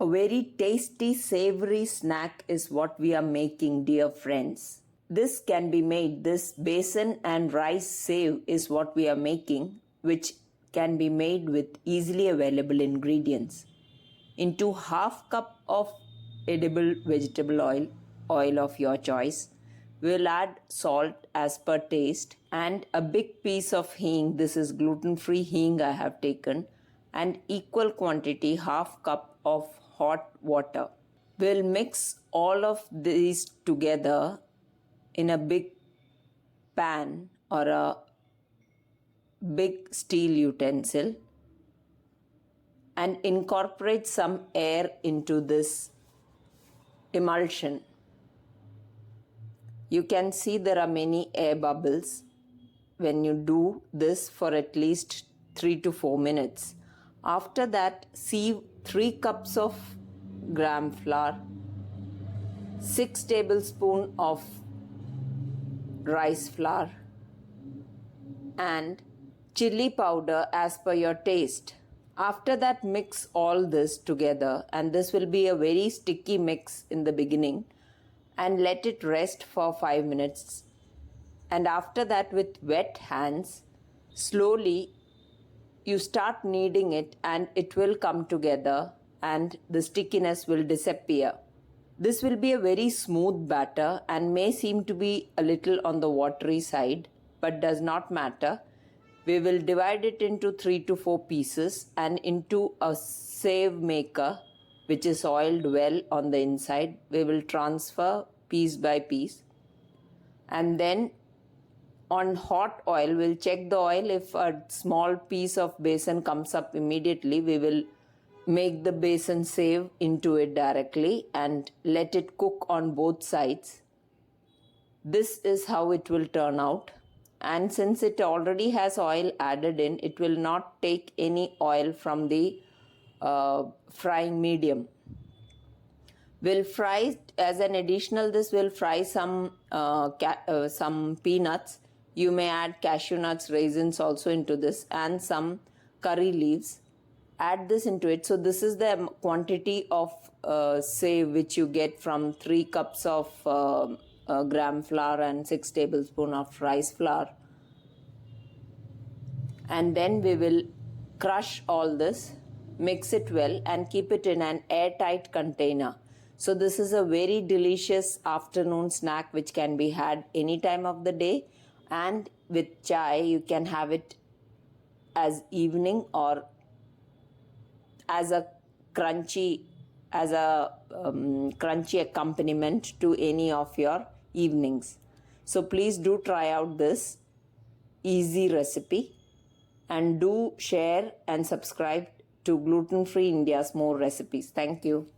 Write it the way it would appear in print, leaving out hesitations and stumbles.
A very tasty, savory snack is what we are making, dear friends. This can be made, this besan and rice save is what we are making, which can be made with easily available ingredients. Into half cup of edible vegetable oil of your choice, we'll add salt as per taste and a big piece of hing. This is gluten-free hing I have taken, and equal quantity half cup of hot water. We'll mix all of these together in a big pan or a big steel utensil and incorporate some air into this emulsion. You can see there are many air bubbles when you do this for at least 3 to 4 minutes. After that, sieve 3 cups of gram flour, 6 tablespoons of rice flour, and chili powder as per your taste. After that, mix all this together, and this will be a very sticky mix in the beginning, and let it rest for 5 minutes. And after that, with wet hands, slowly you start kneading it and it will come together and the stickiness will disappear. This will be a very smooth batter and may seem to be a little on the watery side, but does not matter. We will divide it into 3 to 4 pieces and into a save maker which is oiled well on the inside. We will transfer piece by piece, and then on hot oil we'll check the oil. If a small piece of besan comes up immediately, we will make the besan save into it directly and let it cook on both sides. This is how it will turn out, and since it already has oil added in, it will not take any oil from the frying medium. We'll fry, as an additional this, we'll fry some peanuts. You may add cashew nuts, raisins also into this, and some curry leaves. Add this into it. So this is the quantity of save which you get from 3 cups of gram flour and 6 tablespoons of rice flour. And then we will crush all this, mix it well, and keep it in an airtight container. So this is a very delicious afternoon snack which can be had any time of the day, and with chai you can have it as evening or as a crunchy accompaniment to any of your evenings. So please do try out this easy recipe, and do share and subscribe to Gluten Free India's more recipes. Thank you.